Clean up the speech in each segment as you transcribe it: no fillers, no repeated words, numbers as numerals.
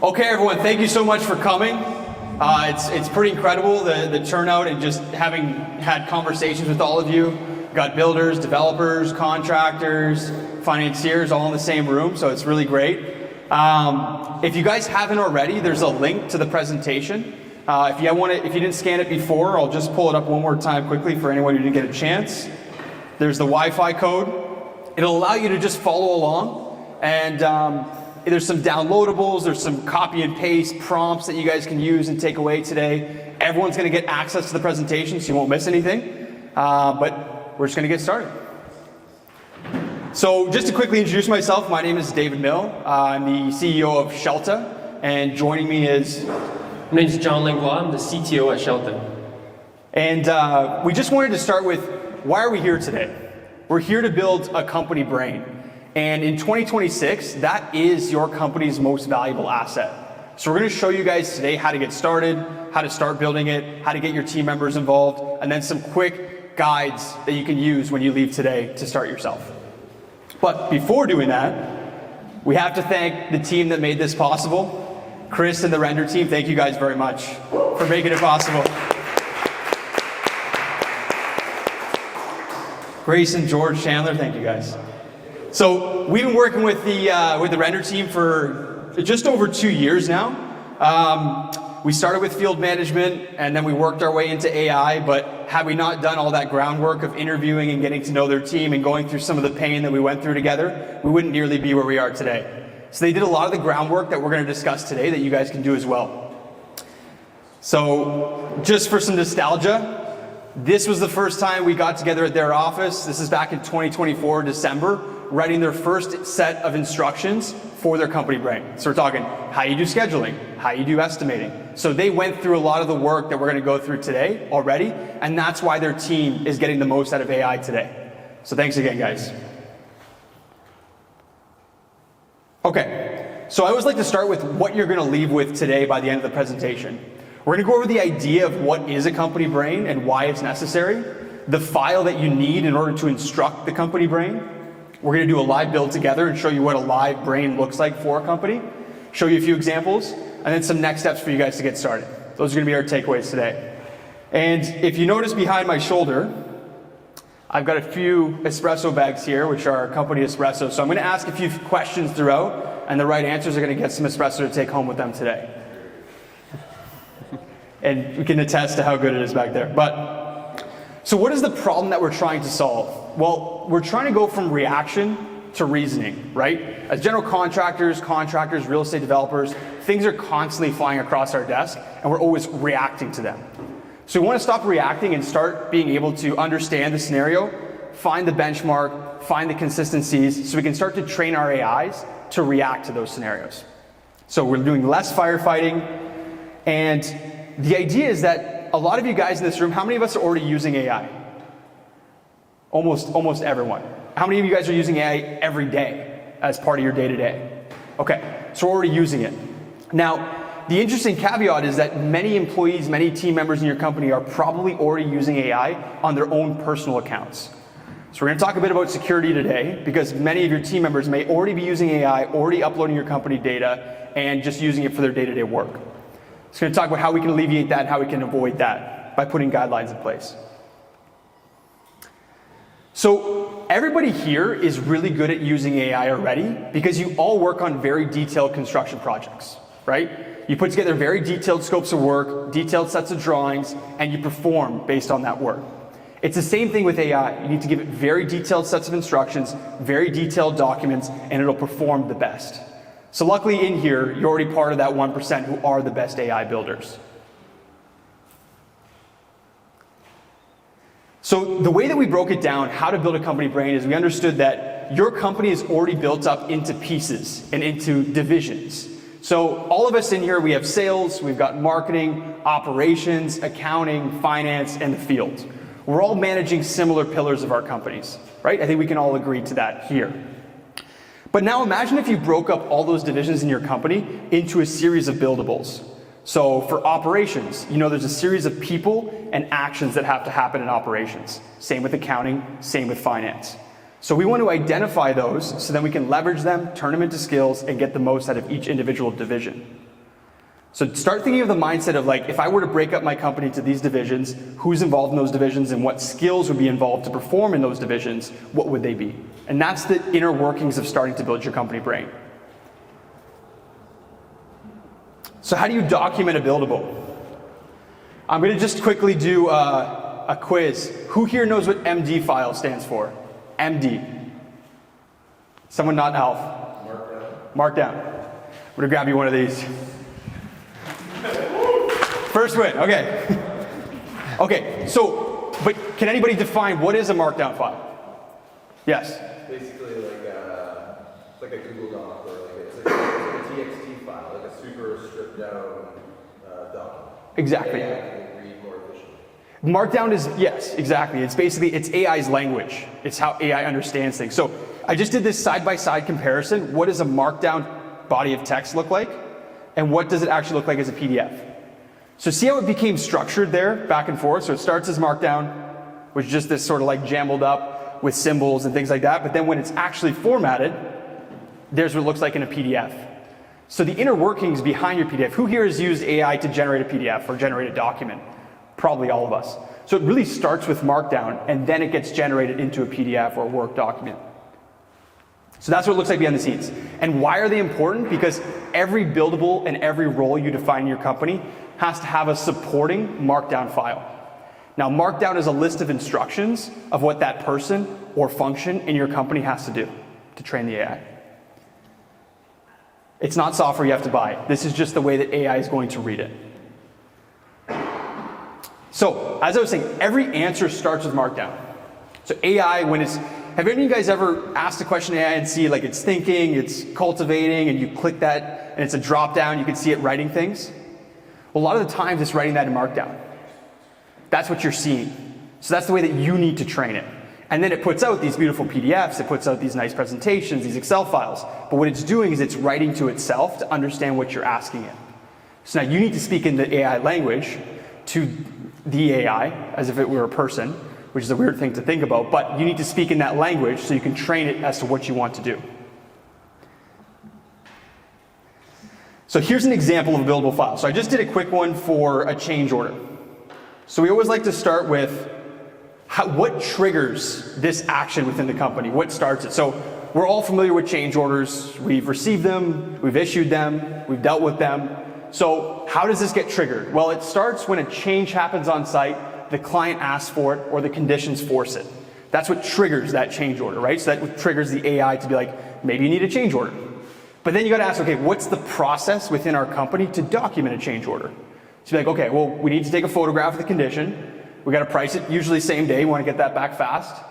Okay, everyone, thank you so much for coming. It's pretty incredible, the turnout, and just having had conversations with all of you. Got builders, developers, contractors, financiers all in the same room, so it's really great. If you guys haven't already, there's a link to the presentation. If you didn't scan it before, I'll just pull it up one more time quickly for anyone who didn't get a chance. There's the Wi-Fi code. It'll allow you to just follow along, and there's some downloadables, there's some copy and paste prompts that you guys can use and take away today. Everyone's going to get access to the presentation, so you won't miss anything. But we're just going to get started. So just to quickly introduce myself, my name is David Mill. I'm the CEO of Scelta, and joining me is... My name is John Langlois. I'm the CTO at Scelta. And we just wanted to start with, why are we here today? We're here to build a company brain. And in 2026, that is your company's most valuable asset. So we're going to show you guys today how to get started, how to start building it, how to get your team members involved, and then some quick guides that you can use when you leave today to start yourself. But before doing that, we have to thank the team that made this possible. Chris and the render team, thank you guys very much for making it possible. Grace and George Chandler, thank you guys. So we've been working with the render team for just over 2 years now. We started with field management, and then we worked our way into AI, but had we not done all that groundwork of interviewing and getting to know their team and going through some of the pain that we went through together, we wouldn't nearly be where we are today. So they did a lot of the groundwork that we're going to discuss today that you guys can do as well. So just for some nostalgia, this was the first time we got together at their office. This is back in 2024, December, writing their first set of instructions for their company brain. So we're talking how you do scheduling, how you do estimating. So they went through a lot of the work that we're going to go through today already, and that's why their team is getting the most out of AI today. So thanks again, guys. Okay, so I always like to start with what you're going to leave with today by the end of the presentation. We're going to go over the idea of what is a company brain and why it's necessary, the file that you need in order to instruct the company brain. We're going to do a live build together and show you what a live brain looks like for a company, show you a few examples, and then some next steps for you guys to get started. Those are going to be our takeaways today. And if you notice behind my shoulder, I've got a few espresso bags here, which are company espresso. So I'm going to ask a few questions throughout, and the right answers are going to get some espresso to take home with them today. And we can attest to how good it is back there. But so what is the problem that we're trying to solve? Well, we're trying to go from reaction to reasoning, right? As general contractors, real estate developers, things are constantly flying across our desk, and we're always reacting to them. So we want to stop reacting and start being able to understand the scenario, find the benchmark, find the consistencies, so we can start to train our AIs to react to those scenarios. So we're doing less firefighting, and the idea is that a lot of you guys in this room, how many of us are already using AI? Almost everyone. How many of you guys are using AI every day as part of your day-to-day? Okay, so we're already using it. Now, the interesting caveat is that many employees, many team members in your company are probably already using AI on their own personal accounts. So we're going to talk a bit about security today, because many of your team members may already be using AI, already uploading your company data, and just using it for their day-to-day work. So we're going to talk about how we can alleviate that and how we can avoid that by putting guidelines in place. So everybody here is really good at using AI already, because you all work on very detailed construction projects, right? You put together very detailed scopes of work, detailed sets of drawings, and you perform based on that work. It's the same thing with AI. You need to give it very detailed sets of instructions, very detailed documents, and it'll perform the best. So luckily in here, you're already part of that 1% who are the best AI builders. So the way that we broke it down, how to build a company brain, is we understood that your company is already built up into pieces and into divisions. So all of us in here, we have sales, we've got marketing, operations, accounting, finance, and the field. We're all managing similar pillars of our companies, right? I think we can all agree to that here. But now imagine if you broke up all those divisions in your company into a series of buildables. So for operations, you know there's a series of people and actions that have to happen in operations. Same with accounting, same with finance. So we want to identify those so then we can leverage them, turn them into skills, and get the most out of each individual division. So start thinking of the mindset of like, if I were to break up my company into these divisions, who's involved in those divisions and what skills would be involved to perform in those divisions, what would they be? And that's the inner workings of starting to build your company brain. So how do you document a buildable? I'm going to just quickly do a quiz. Who here knows what MD file stands for? MD. Someone not Alf. Markdown. Markdown. I'm going to grab you one of these. First win, okay. Okay, so, but can anybody define what is a markdown file? Yes? Basically like a Google Doc, or it's like a TXT file, like a super stripped down document. Exactly. AI can read more efficiently. Markdown is, yes, exactly. It's basically, it's AI's language. It's how AI understands things. So I just did this side-by-side comparison. What does a markdown body of text look like? And what does it actually look like as a PDF? So see how it became structured there, back and forth? So it starts as markdown, which is just this sort of like jumbled up with symbols and things like that. But then when it's actually formatted, there's what it looks like in a PDF. So the inner workings behind your PDF, who here has used AI to generate a PDF or generate a document? Probably all of us. So it really starts with markdown and then it gets generated into a PDF or a Word document. So that's what it looks like behind the scenes. And why are they important? Because every buildable and every role you define in your company has to have a supporting markdown file. Now, markdown is a list of instructions of what that person or function in your company has to do to train the AI. It's not software you have to buy. This is just the way that AI is going to read it. So, as I was saying, every answer starts with markdown. So AI, have any of you guys ever asked a question to AI and see like it's thinking, it's cultivating, and you click that and it's a drop down, you can see it writing things? Well, a lot of the times it's writing that in markdown. That's what you're seeing. So that's the way that you need to train it. And then it puts out these beautiful PDFs, it puts out these nice presentations, these Excel files. But what it's doing is it's writing to itself to understand what you're asking it. So now you need to speak in the AI language to the AI as if it were a person, which is a weird thing to think about, but you need to speak in that language so you can train it as to what you want to do. So here's an example of a buildable file. So I just did a quick one for a change order. So we always like to start with what triggers this action within the company, what starts it. So we're all familiar with change orders. We've received them, we've issued them, we've dealt with them. So how does this get triggered? Well, it starts when a change happens on site, the client asks for it, or the conditions force it. That's what triggers that change order, right? So that triggers the AI to be like, maybe you need a change order. But then you gotta ask, okay, what's the process within our company to document a change order? So you're like, okay, well, we need to take a photograph of the condition. We gotta price it, usually same day, we wanna get that back fast.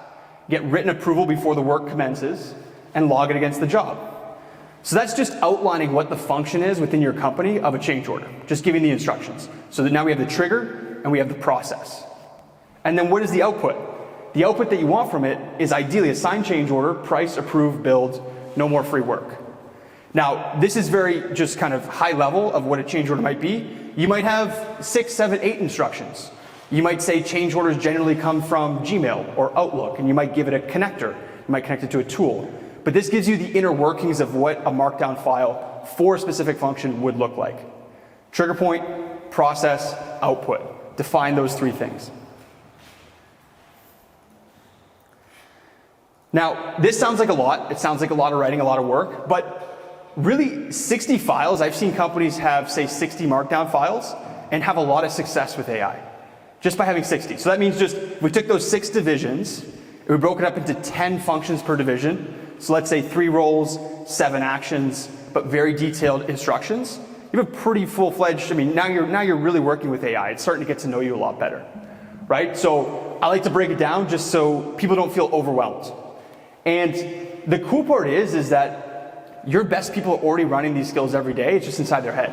Get written approval before the work commences, and log it against the job. So that's just outlining what the function is within your company of a change order, just giving the instructions. So that now we have the trigger, and we have the process. And then what is the output? The output that you want from it is ideally a signed change order, price, approve, build, no more free work. Now, this is very just kind of high level of what a change order might be. You might have 6, 7, 8 instructions. You might say change orders generally come from Gmail or Outlook, and you might give it a connector. You might connect it to a tool. But this gives you the inner workings of what a markdown file for a specific function would look like. Trigger point, process, output. Define those 3 things. Now, this sounds like a lot. It sounds like a lot of writing, a lot of work, but really 60 files, I've seen companies have, say, 60 markdown files and have a lot of success with AI, just by having 60. So that means just, we took those 6 divisions, and we broke it up into 10 functions per division. So let's say 3 roles, 7 actions, but very detailed instructions. You have a pretty full-fledged, now you're really working with AI. It's starting to get to know you a lot better, right? So I like to break it down just so people don't feel overwhelmed. And the cool part is that your best people are already running these skills every day. It's just inside their head.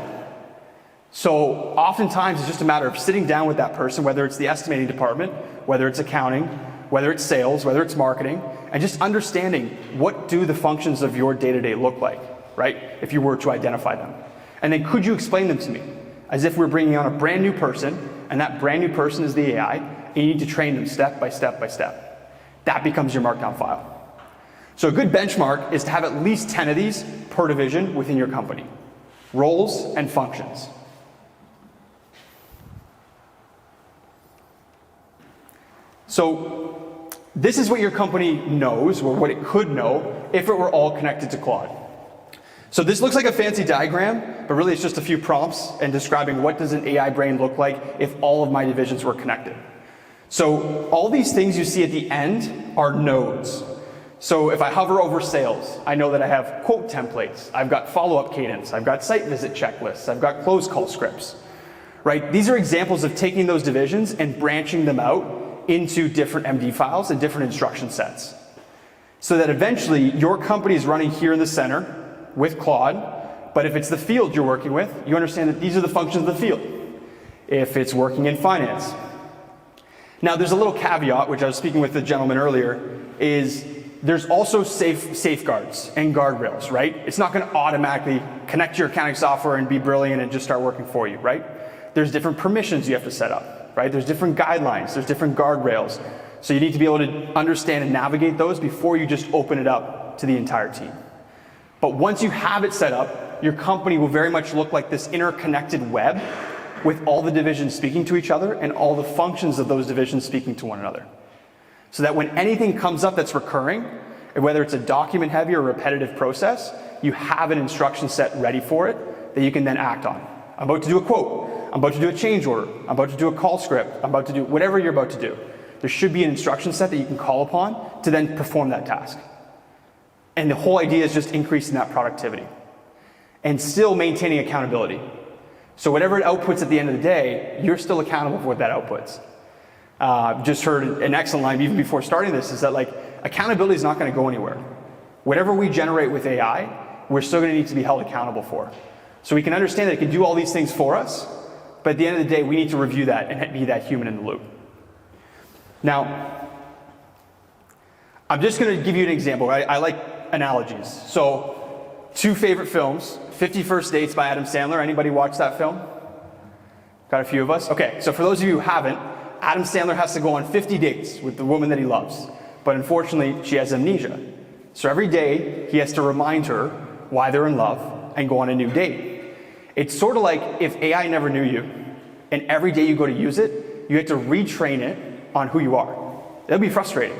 So oftentimes it's just a matter of sitting down with that person, whether it's the estimating department, whether it's accounting, whether it's sales, whether it's marketing, and just understanding what do the functions of your day-to-day look like, right? If you were to identify them. And then could you explain them to me? As if we're bringing on a brand new person, and that brand new person is the AI, and you need to train them step by step by step. That becomes your markdown file. So a good benchmark is to have at least 10 of these per division within your company. Roles and functions. So this is what your company knows, or what it could know, if it were all connected to Claude. So this looks like a fancy diagram, but really it's just a few prompts and describing what does an AI brain look like if all of my divisions were connected. So all these things you see at the end are nodes. So if I hover over sales, I know that I have quote templates, I've got follow-up cadence, I've got site visit checklists, I've got close call scripts, right? These are examples of taking those divisions and branching them out into different MD files and different instruction sets. So that eventually your company is running here in the center with Claude, but if it's the field you're working with, you understand that these are the functions of the field. If it's working in finance. Now there's a little caveat, which I was speaking with the gentleman earlier, is there's also safeguards and guardrails, right? It's not gonna automatically connect to your accounting software and be brilliant and just start working for you, right? There's different permissions you have to set up, right? There's different guidelines, there's different guardrails. So you need to be able to understand and navigate those before you just open it up to the entire team. But once you have it set up, your company will very much look like this interconnected web with all the divisions speaking to each other and all the functions of those divisions speaking to one another. So that when anything comes up that's recurring, and whether it's a document heavy or repetitive process, you have an instruction set ready for it that you can then act on. I'm about to do a quote, I'm about to do a change order, I'm about to do a call script, I'm about to do whatever you're about to do. There should be an instruction set that you can call upon to then perform that task. And the whole idea is just increasing that productivity and still maintaining accountability. So whatever it outputs at the end of the day, you're still accountable for what that outputs. Just heard an excellent line even before starting this, is that like accountability is not going to go anywhere. Whatever we generate with AI, we're still going to need to be held accountable for. So we can understand that it can do all these things for us, but at the end of the day, we need to review that and be that human in the loop. Now, I'm just going to give you an example. I like analogies. So, two favorite films, 50 First Dates by Adam Sandler. Anybody watch that film? Got a few of us? Okay, so for those of you who haven't, Adam Sandler has to go on 50 dates with the woman that he loves. But unfortunately, she has amnesia. So every day, he has to remind her why they're in love and go on a new date. It's sort of like if AI never knew you, and every day you go to use it, you have to retrain it on who you are. That'd be frustrating,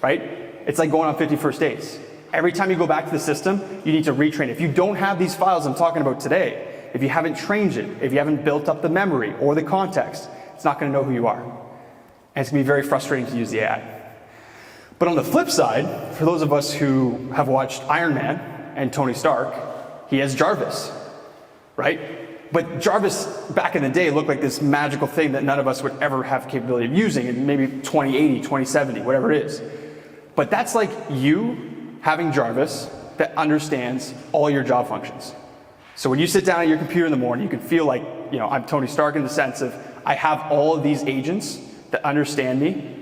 right? It's like going on 50 First Dates. Every time you go back to the system, you need to retrain. If you don't have these files I'm talking about today, if you haven't trained it, if you haven't built up the memory or the context, it's not going to know who you are. And it's going to be very frustrating to use the AI. But on the flip side, for those of us who have watched Iron Man and Tony Stark, he has Jarvis, right? But Jarvis, back in the day, looked like this magical thing that none of us would ever have capability of using in maybe 2080, 2070, whatever it is. But that's like you having Jarvis that understands all your job functions. So when you sit down at your computer in the morning, you can feel like, you know, I'm Tony Stark in the sense of I have all of these agents that understand me.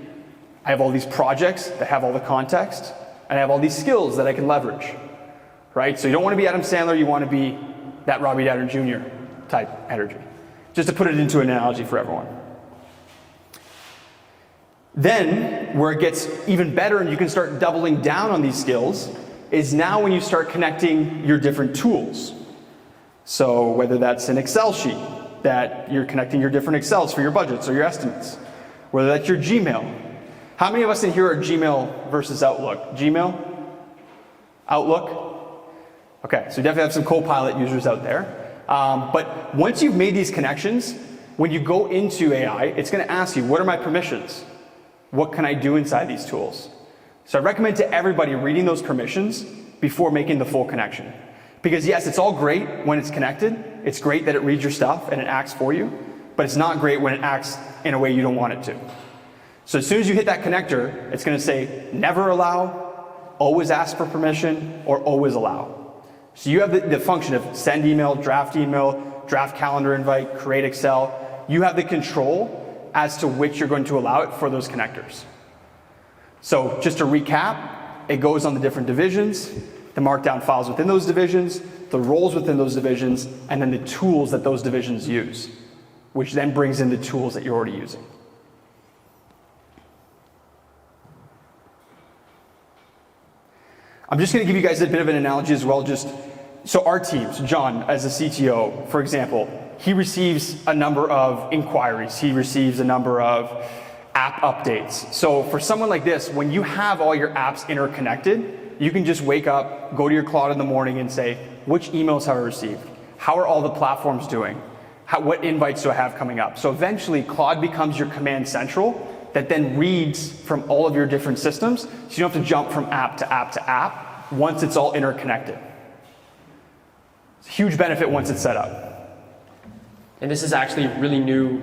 I have all these projects that have all the context, and I have all these skills that I can leverage, right? So you don't want to be Adam Sandler, you want to be that Robbie Downer Jr. type energy. Just to put it into an analogy for everyone. Then, where it gets even better and you can start doubling down on these skills, is now when you start connecting your different tools. So whether that's an Excel sheet, that you're connecting your different Excels for your budgets or your estimates, whether that's your Gmail. How many of us in here are Gmail versus Outlook? Gmail? Outlook? Okay, so you definitely have some Copilot users out there. But once you've made these connections, when you go into AI, it's going to ask you, what are my permissions? What can I do inside these tools? So I recommend to everybody reading those permissions before making the full connection. Because yes, it's all great when it's connected. It's great that it reads your stuff and it acts for you, but it's not great when it acts in a way you don't want it to. So as soon as you hit that connector, it's going to say never allow, always ask for permission, or always allow. So you have the function of send email, draft calendar invite, create Excel. You have the control as to which you're going to allow it for those connectors. So just to recap, it goes on the different divisions, the markdown files within those divisions, the roles within those divisions, and then the tools that those divisions use, which then brings in the tools that you're already using. I'm just going to give you guys a bit of an analogy as well. So our teams, John as a CTO, for example, he receives a number of inquiries. He receives a number of app updates. So for someone like this, when you have all your apps interconnected, you can just wake up, go to your Claude in the morning and say, which emails have I received? How are all the platforms doing? What invites do I have coming up? So eventually Claude becomes your command central that then reads from all of your different systems, so you don't have to jump from app to app to app once it's all interconnected. It's a huge benefit once it's set up. And this is actually a really new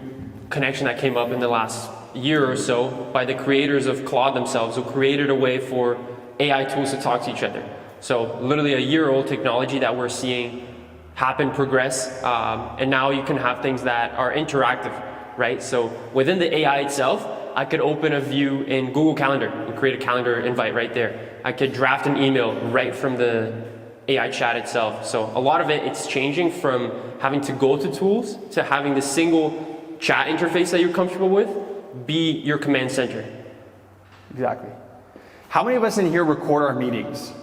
connection that came up in the last year or so by the creators of Claude themselves, who created a way for AI tools to talk to each other. So literally a year-old technology that we're seeing happen, progress, and now you can have things that are interactive, right? So within the AI itself, I could open a view in Google Calendar and create a calendar invite right there. I could draft an email right from the AI chat itself. So a lot of it's changing from having to go to tools to having the single chat interface that you're comfortable with be your command center. Exactly. How many of us in here record our meetings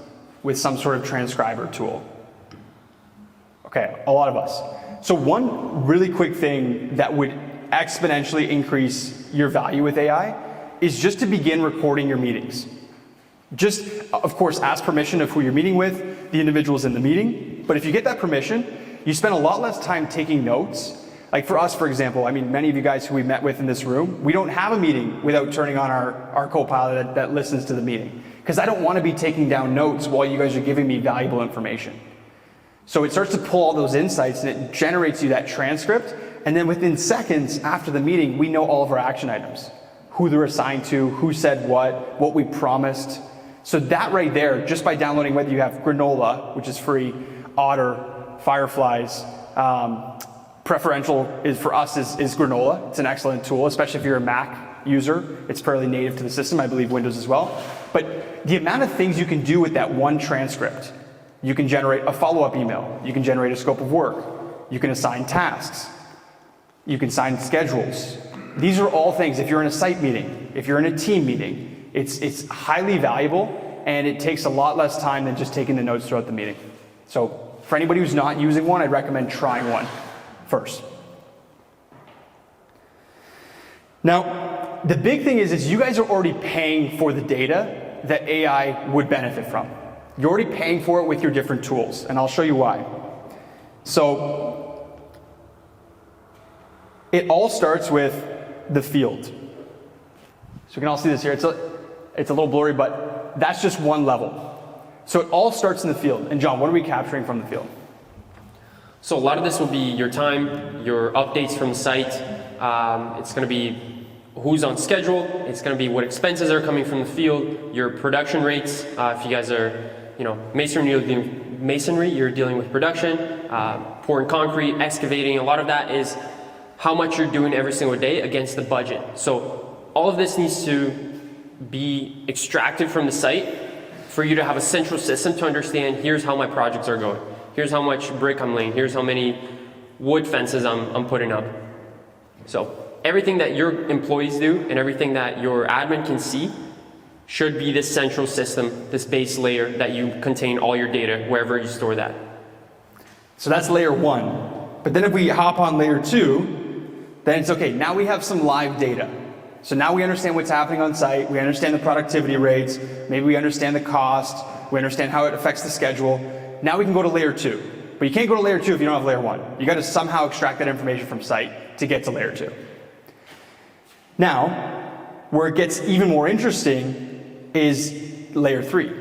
with some sort of transcriber tool? Okay, a lot of us. So one really quick thing that would exponentially increase your value with AI is just to begin recording your meetings. Just, of course, ask permission of who you're meeting with, the individuals in the meeting. But if you get that permission, you spend a lot less time taking notes. Like for us, for example, I mean, many of you guys who we met with in this room, we don't have a meeting without turning on our Copilot that listens to the meeting. Because I don't want to be taking down notes while you guys are giving me valuable information. So it starts to pull all those insights and it generates you that transcript. And then within seconds after the meeting, we know all of our action items. Who they're assigned to, who said what we promised. So that right there, just by downloading, whether you have Granola, which is free, Otter, Fireflies, preferential is for us is Granola. It's an excellent tool, especially if you're a Mac user. It's fairly native to the system, I believe Windows as well. But the amount of things you can do with that one transcript. You can generate a follow-up email. You can generate a scope of work. You can assign tasks. You can assign schedules. These are all things, if you're in a site meeting, if you're in a team meeting, it's highly valuable and it takes a lot less time than just taking the notes throughout the meeting. So for anybody who's not using one, I'd recommend trying one first. Now, the big thing is you guys are already paying for the data that AI would benefit from. You're already paying for it with your different tools, and I'll show you why. So it all starts with the field. So you can all see this here. It's a little blurry, but that's just one level. So it all starts in the field. And John, what are we capturing from the field? So a lot of this will be your time, your updates from the site. It's going to be who's on schedule. It's going to be what expenses are coming from the field, your production rates. If you guys are, masonry, you're dealing with production, pouring concrete, excavating. A lot of that is how much you're doing every single day against the budget. So all of this needs to be extracted from the site for you to have a central system to understand, here's how my projects are going. Here's how much brick I'm laying. Here's how many wood fences I'm putting up. So everything that your employees do and everything that your admin can see should be this central system, this base layer that you contain all your data wherever you store that. So that's layer one. But then if we hop on layer two, then it's okay, now we have some live data. So now we understand what's happening on site, we understand the productivity rates, maybe we understand the cost, we understand how it affects the schedule. Now we can go to layer two. But you can't go to layer two if you don't have layer one. You gotta somehow extract that information from site to get to layer two. Now, where it gets even more interesting is layer three.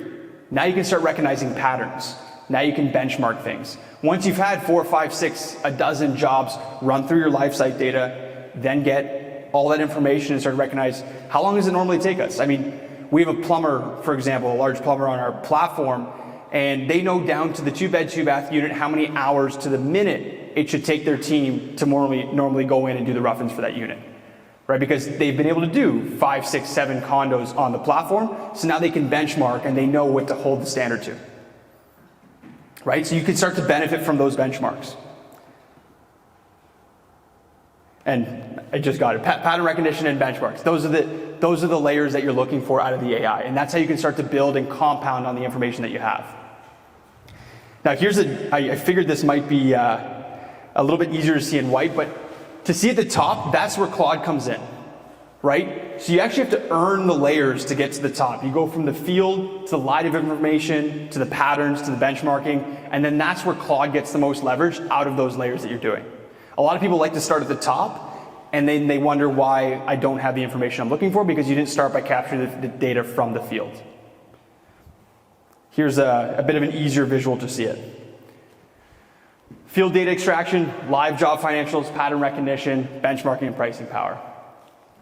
Now you can start recognizing patterns. Now you can benchmark things. Once you've had 4, 5, 6, a dozen jobs run through your live site data, then get all that information and start to recognize how long does it normally take us? I mean, we have a plumber, for example, a large plumber on our platform, and they know down to the 2-bed, 2-bath unit how many hours to the minute it should take their team to normally go in and do the rough-ins for that unit. Right, because they've been able to do 5, 6, 7 condos on the platform, so now they can benchmark and they know what to hold the standard to. Right, so you can start to benefit from those benchmarks. And I just got it, pattern recognition and benchmarks. Those are the layers that you're looking for out of the AI, and that's how you can start to build and compound on the information that you have. Now I figured this might be a little bit easier to see in white, but to see at the top, that's where Claude comes in, right? So you actually have to earn the layers to get to the top. You go from the field to the line of information, to the patterns, to the benchmarking, and then that's where Claude gets the most leverage out of those layers that you're doing. A lot of people like to start at the top, and then they wonder why I don't have the information I'm looking for, because you didn't start by capturing the data from the field. Here's a bit of an easier visual to see it. Field data extraction, live job financials, pattern recognition, benchmarking, and pricing power.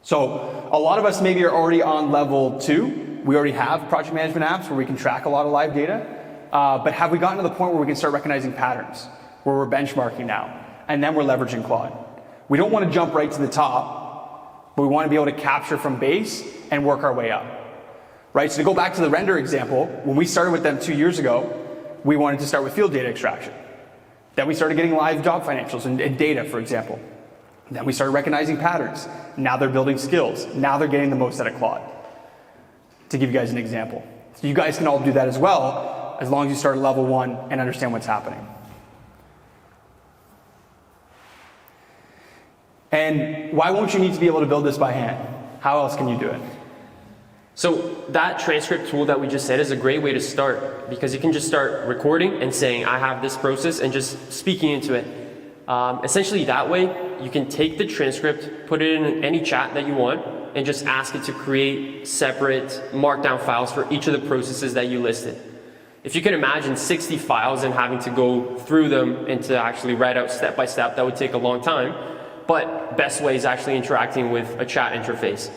So a lot of us maybe are already on level 2. We already have project management apps where we can track a lot of live data. But have we gotten to the point where we can start recognizing patterns, where we're benchmarking now, and then we're leveraging Claude? We don't want to jump right to the top, but we want to be able to capture from base and work our way up. Right? So to go back to the render example, when we started with them 2 years ago, we wanted to start with field data extraction. Then we started getting live job financials and data, for example. Then we started recognizing patterns. Now they're building skills. Now they're getting the most out of Claude. To give you guys an example. So you guys can all do that as well, as long as you start at level 1 and understand what's happening. And why won't you need to be able to build this by hand? How else can you do it? So that transcript tool that we just said is a great way to start, because you can just start recording and saying, I have this process, and just speaking into it. Essentially that way, you can take the transcript, put it in any chat that you want, and just ask it to create separate markdown files for each of the processes that you listed. If you can imagine 60 files and having to go through them and to actually write out step by step, that would take a long time. But best way is actually interacting with a chat interface.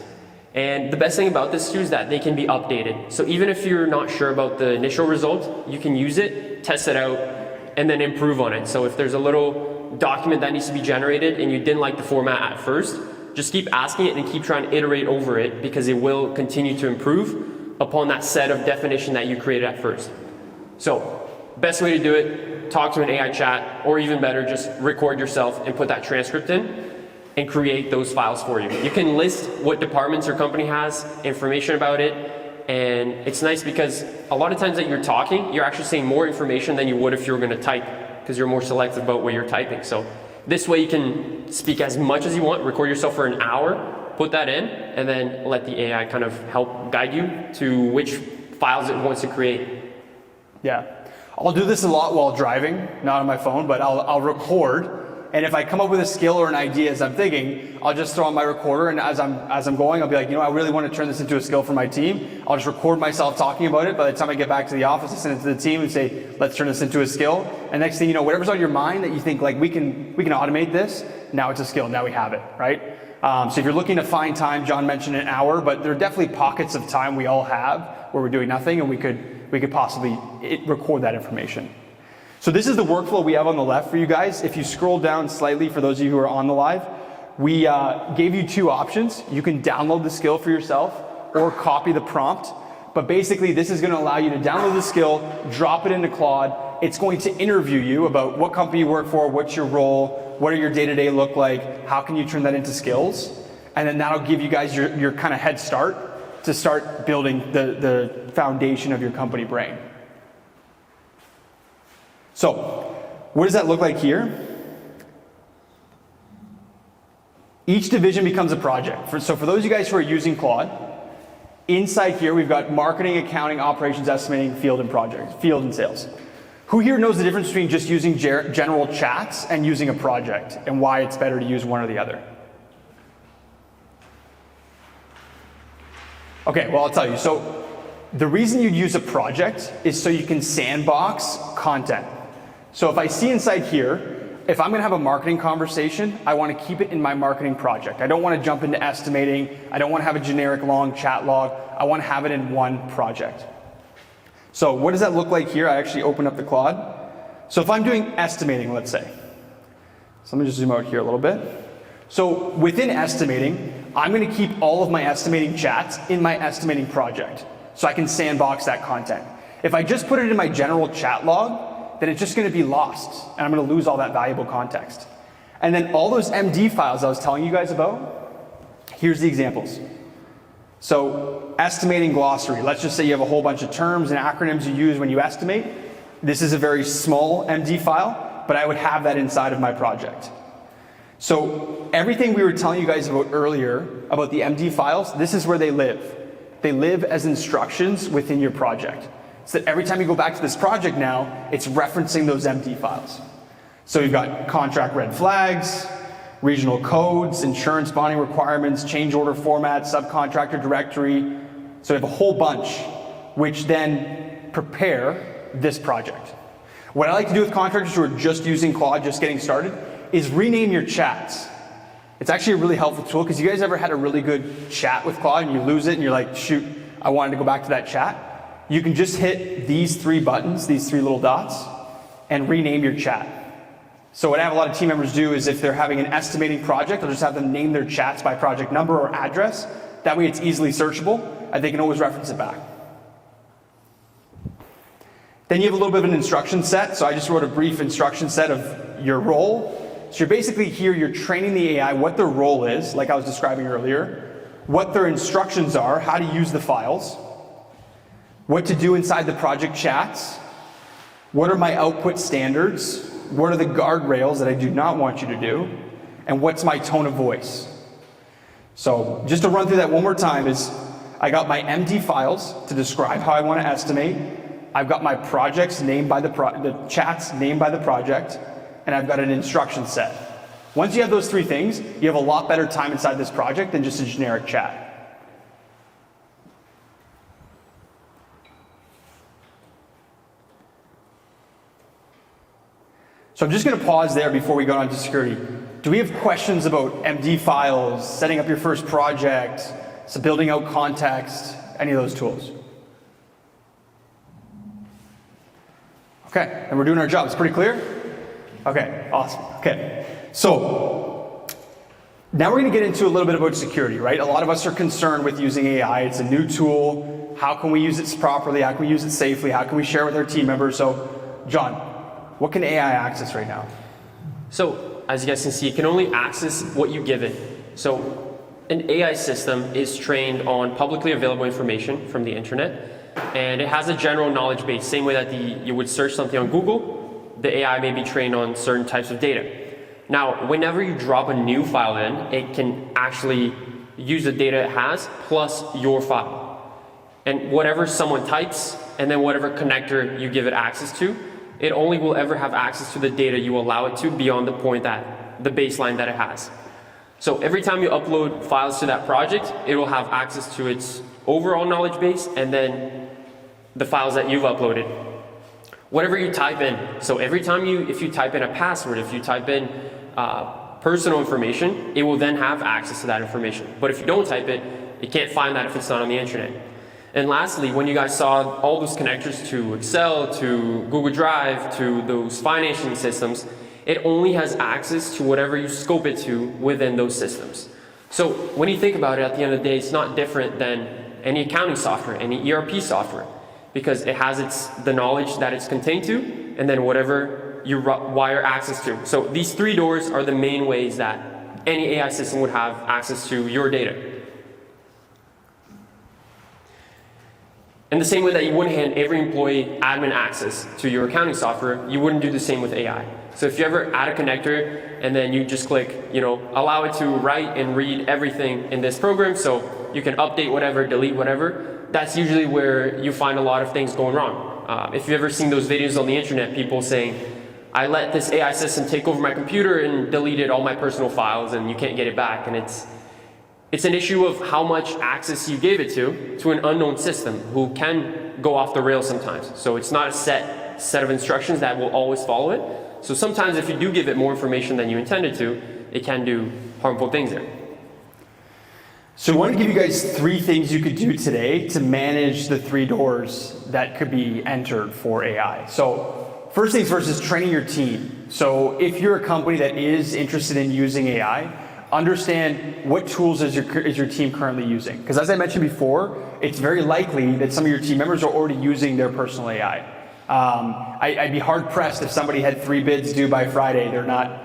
And the best thing about this too is that they can be updated. So even if you're not sure about the initial result, you can use it, test it out, and then improve on it. So if there's a little document that needs to be generated and you didn't like the format at first, just keep asking it and keep trying to iterate over it, because it will continue to improve upon that set of definition that you created at first. So best way to do it, talk to an AI chat, or even better, just record yourself and put that transcript in and create those files for you. You can list what departments your company has, information about it, and it's nice because a lot of times that you're talking, you're actually saying more information than you would if you were gonna type, because you're more selective about what you're typing. So this way you can speak as much as you want, record yourself for an hour, put that in, and then let the AI kind of help guide you to which files it wants to create. Yeah, I'll do this a lot while driving, not on my phone, but I'll record. And if I come up with a skill or an idea as I'm thinking, I'll just throw on my recorder, and as I'm going, I'll be like, I really want to turn this into a skill for my team. I'll just record myself talking about it. By the time I get back to the office, I send it to the team and say, let's turn this into a skill. And next thing you know, whatever's on your mind that you think like we can automate this, now it's a skill, now we have it, right? So if you're looking to find time, John mentioned an hour, but there are definitely pockets of time we all have where we're doing nothing, and we could possibly record that information. So this is the workflow we have on the left for you guys. If you scroll down slightly, for those of you who are on the live, we gave you 2 options. You can download the skill for yourself or copy the prompt. But basically, this is going to allow you to download the skill, drop it into Claude. It's going to interview you about what company you work for, what's your role, what are your day-to-day look like, how can you turn that into skills, and then that'll give you guys your kind of head start to start building the foundation of your company brain. So, what does that look like here? Each division becomes a project. So for those of you guys who are using Claude, inside here we've got marketing, accounting, operations, estimating, field and sales. Who here knows the difference between just using general chats and using a project, and why it's better to use one or the other? Okay, well I'll tell you. So the reason you'd use a project is so you can sandbox content. So if I see inside here, if I'm gonna have a marketing conversation, I wanna keep it in my marketing project. I don't wanna jump into estimating. I don't wanna have a generic long chat log. I wanna have it in one project. So what does that look like here? I actually opened up the Claude. So if I'm doing estimating, let's say. So let me just zoom out here a little bit. So within estimating, I'm gonna keep all of my estimating chats in my estimating project, so I can sandbox that content. If I just put it in my general chat log, then it's just going to be lost, and I'm going to lose all that valuable context. And then all those MD files I was telling you guys about, here's the examples. So estimating glossary. Let's just say you have a whole bunch of terms and acronyms you use when you estimate. This is a very small MD file, but I would have that inside of my project. So everything we were telling you guys about earlier about the MD files, this is where they live. They live as instructions within your project. So that every time you go back to this project now, it's referencing those MD files. So you've got contract red flags, regional codes, insurance bonding requirements, change order formats, subcontractor directory. So we have a whole bunch, which then prepare this project. What I like to do with contractors who are just using Claude, just getting started, is rename your chats. It's actually a really helpful tool, because you guys ever had a really good chat with Claude and you lose it and you're like, shoot, I wanted to go back to that chat. You can just hit these 3 buttons, these 3 little dots, and rename your chat. So what I have a lot of team members do is if they're having an estimating project, I'll just have them name their chats by project number or address. That way it's easily searchable and they can always reference it back. Then you have a little bit of an instruction set. So I just wrote a brief instruction set of your role. So you're basically here, you're training the AI what their role is, like I was describing earlier, what their instructions are, how to use the files, what to do inside the project chats, what are my output standards, what are the guardrails that I do not want you to do, and what's my tone of voice. So just to run through that one more time is, I got my MD files to describe how I want to estimate, I've got my projects named by the chats named by the project, and I've got an instruction set. Once you have those 3 things, you have a lot better time inside this project than just a generic chat. So I'm just going to pause there before we go on to security. Do we have questions about MD files, setting up your first project, so building out context, any of those tools? Okay, and we're doing our job. It's pretty clear? Okay, awesome. Okay, so now we're going to get into a little bit about security, right? A lot of us are concerned with using AI. It's a new tool. How can we use it properly? How can we use it safely? How can we share it with our team members? So, John, what can AI access right now? So, as you guys can see, it can only access what you give it. So, an AI system is trained on publicly available information from the internet, and it has a general knowledge base, same way that you would search something on Google. The AI may be trained on certain types of data. Now, whenever you drop a new file in, it can actually use the data it has plus your file. And whatever someone types, and then whatever connector you give it access to, it only will ever have access to the data you allow it to beyond the point that the baseline that it has. So every time you upload files to that project, it will have access to its overall knowledge base and then the files that you've uploaded. Whatever you type in, so every time if you type in a password, if you type in personal information, it will then have access to that information. But if you don't type it, it can't find that if it's not on the internet. And lastly, when you guys saw all those connectors to Excel, to Google Drive, to those financing systems, it only has access to whatever you scope it to within those systems. So when you think about it, at the end of the day, it's not different than any accounting software, any ERP software, because it has the knowledge that it's contained to, and then whatever you wire access to. So these 3 doors are the main ways that any AI system would have access to your data. In the same way that you wouldn't hand every employee admin access to your accounting software, you wouldn't do the same with AI. So if you ever add a connector and then you just click, allow it to write and read everything in this program, so you can update whatever, delete whatever, that's usually where you find a lot of things going wrong. If you've ever seen those videos on the internet, people saying, I let this AI system take over my computer and deleted all my personal files and you can't get it back. And it's an issue of how much access you gave it to an unknown system who can go off the rails sometimes. So it's not a set of instructions that will always follow it. So sometimes if you do give it more information than you intended to, it can do harmful things there. So I want to give you guys 3 things you could do today to manage the 3 doors that could be entered for AI. So first things first is training your team. So if you're a company that is interested in using AI, understand what tools is your team currently using. Because as I mentioned before, it's very likely that some of your team members are already using their personal AI. I'd be hard pressed if somebody had 3 bids due by Friday, they're not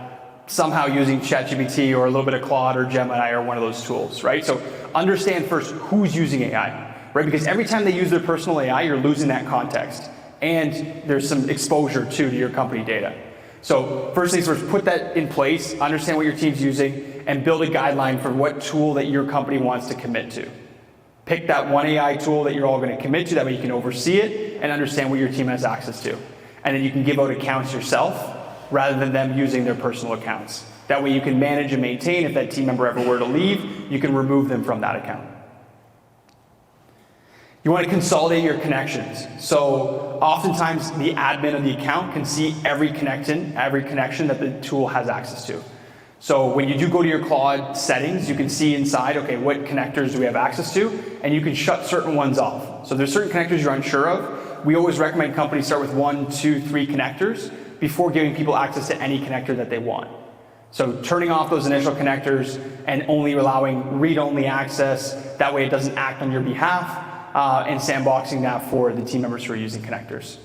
somehow using ChatGPT or a little bit of Claude or Gemini or one of those tools, right? So understand first who's using AI, right? Because every time they use their personal AI, you're losing that context. And there's some exposure to your company data. So first things first, put that in place, understand what your team's using, and build a guideline for what tool that your company wants to commit to. Pick that one AI tool that you're all going to commit to, that way you can oversee it and understand what your team has access to. And then you can give out accounts yourself rather than them using their personal accounts. That way you can manage and maintain. If that team member ever were to leave, you can remove them from that account. You want to consolidate your connections. So oftentimes the admin of the account can see every connection that the tool has access to. So when you do go to your Claude settings, you can see inside, okay, what connectors do we have access to? And you can shut certain ones off. So there's certain connectors you're unsure of. We always recommend companies start with 1, 2, 3 connectors before giving people access to any connector that they want. So turning off those initial connectors and only allowing read-only access, that way it doesn't act on your behalf, and sandboxing that for the team members who are using connectors.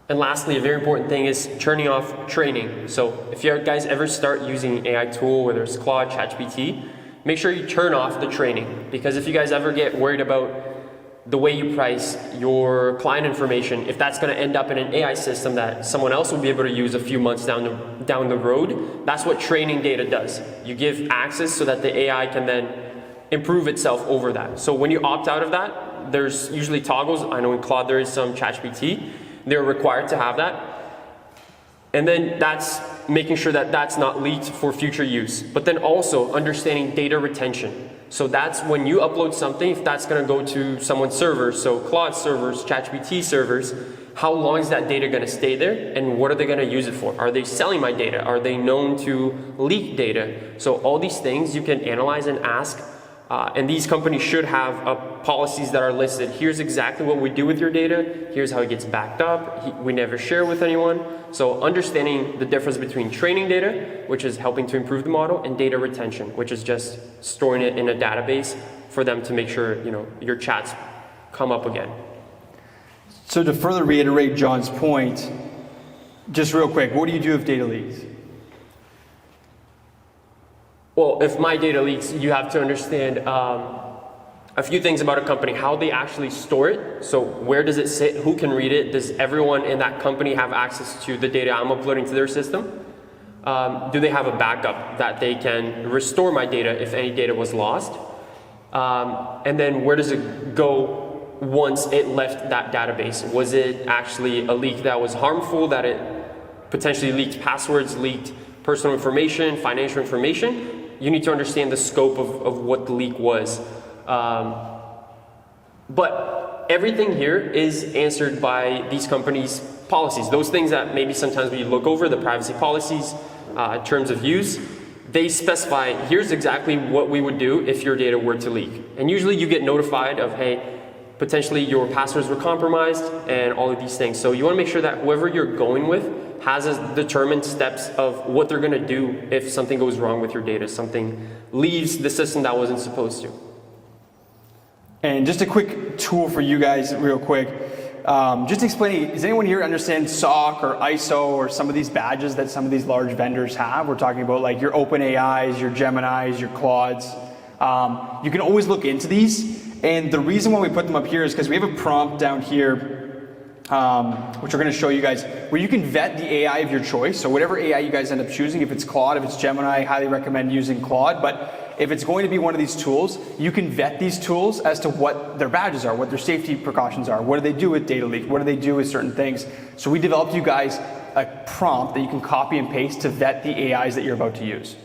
And lastly, a very important thing is turning off training. So if you guys ever start using an AI tool, whether it's Claude, ChatGPT, make sure you turn off the training. Because if you guys ever get worried about the way you price your client information, if that's going to end up in an AI system that someone else will be able to use a few months down the road, that's what training data does. You give access so that the AI can then improve itself over that. So when you opt out of that, there's usually toggles. I know in Claude there is some. ChatGPT, they're required to have that. And then that's making sure that that's not leaked for future use. But then also understanding data retention. So that's when you upload something, if that's going to go to someone's servers, so Claude servers, ChatGPT servers, how long is that data going to stay there, and what are they going to use it for? Are they selling my data? Are they known to leak data? So all these things you can analyze and ask. And these companies should have policies that are listed. Here's exactly what we do with your data. Here's how it gets backed up. We never share with anyone. So understanding the difference between training data, which is helping to improve the model, and data retention, which is just storing it in a database for them to make sure your chats come up again. So to further reiterate John's point, just real quick, what do you do if data leaks? Well, if my data leaks, you have to understand a few things about a company, how they actually store it. So where does it sit? Who can read it? Does everyone in that company have access to the data I'm uploading to their system? Do they have a backup that they can restore my data if any data was lost? And then where does it go once it left that database? Was it actually a leak that was harmful, that it potentially leaked passwords, leaked personal information, financial information? You need to understand the scope of what the leak was. But everything here is answered by these companies' policies. Those things that maybe sometimes we look over, the privacy policies, terms of use, they specify, here's exactly what we would do if your data were to leak. And usually you get notified of, hey, potentially your passwords were compromised and all of these things. So you want to make sure that whoever you're going with has determined steps of what they're going to do if something goes wrong with your data, something leaves the system that wasn't supposed to. And just a quick tool for you guys real quick. Just explaining, does anyone here understand SOC or ISO or some of these badges that some of these large vendors have? We're talking about like your OpenAIs, your Geminis, your Claudes. You can always look into these. And the reason why we put them up here is because we have a prompt down here which we're going to show you guys, where you can vet the AI of your choice. So whatever AI you guys end up choosing, if it's Claude, if it's Gemini, I highly recommend using Claude. But if it's going to be one of these tools, you can vet these tools as to what their badges are, what their safety precautions are, what do they do with data leaks, what do they do with certain things. So we developed you guys a prompt that you can copy and paste to vet the AIs that you're about to use,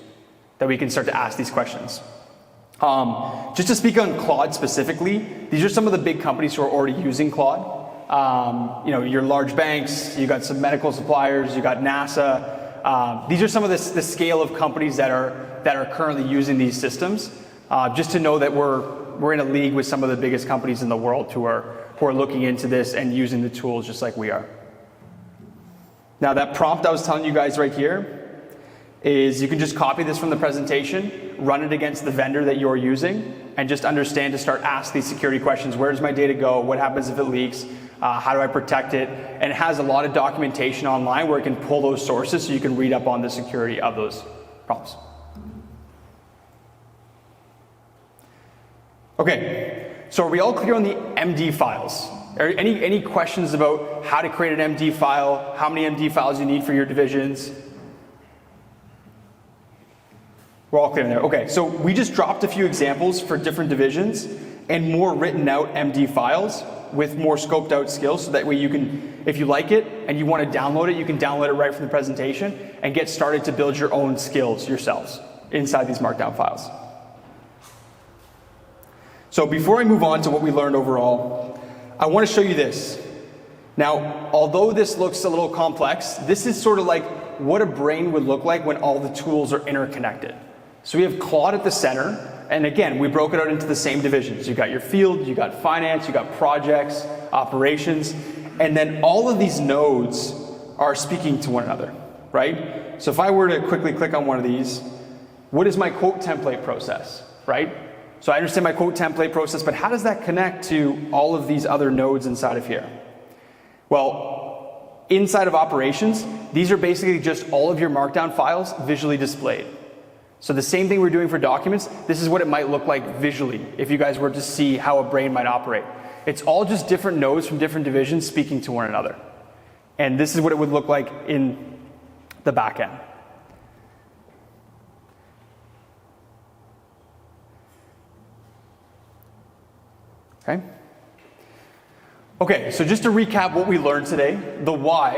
that we can start to ask these questions. Just to speak on Claude specifically, these are some of the big companies who are already using Claude. Your large banks, you got some medical suppliers, you got NASA. These are some of the scale of companies that are currently using these systems. Just to know that we're in a league with some of the biggest companies in the world who are looking into this and using the tools just like we are. Now that prompt I was telling you guys right here is you can just copy this from the presentation, run it against the vendor that you're using, and just understand to start asking these security questions. Where does my data go? What happens if it leaks? How do I protect it? And it has a lot of documentation online where it can pull those sources so you can read up on the security of those prompts. Okay, so are we all clear on the MD files? Any questions about how to create an MD file, how many MD files you need for your divisions? We're all clear there. Okay, so we just dropped a few examples for different divisions and more written out MD files with more scoped out skills, so that way you can, if you like it and you want to download it, you can download it right from the presentation and get started to build your own skills yourselves inside these markdown files. So before I move on to what we learned overall, I want to show you this. Now, although this looks a little complex, this is sort of like what a brain would look like when all the tools are interconnected. So we have Claude at the center, and again, we broke it out into the same divisions. You got your field, you got finance, you got projects, operations, and then all of these nodes are speaking to one another, right? So if I were to quickly click on one of these, what is my quote template process, right? So I understand my quote template process, but how does that connect to all of these other nodes inside of here? Well, inside of operations, these are basically just all of your markdown files visually displayed. So the same thing we're doing for documents, this is what it might look like visually if you guys were to see how a brain might operate. It's all just different nodes from different divisions speaking to one another. And this is what it would look like in the back end. Okay? Okay, so just to recap what we learned today, the why.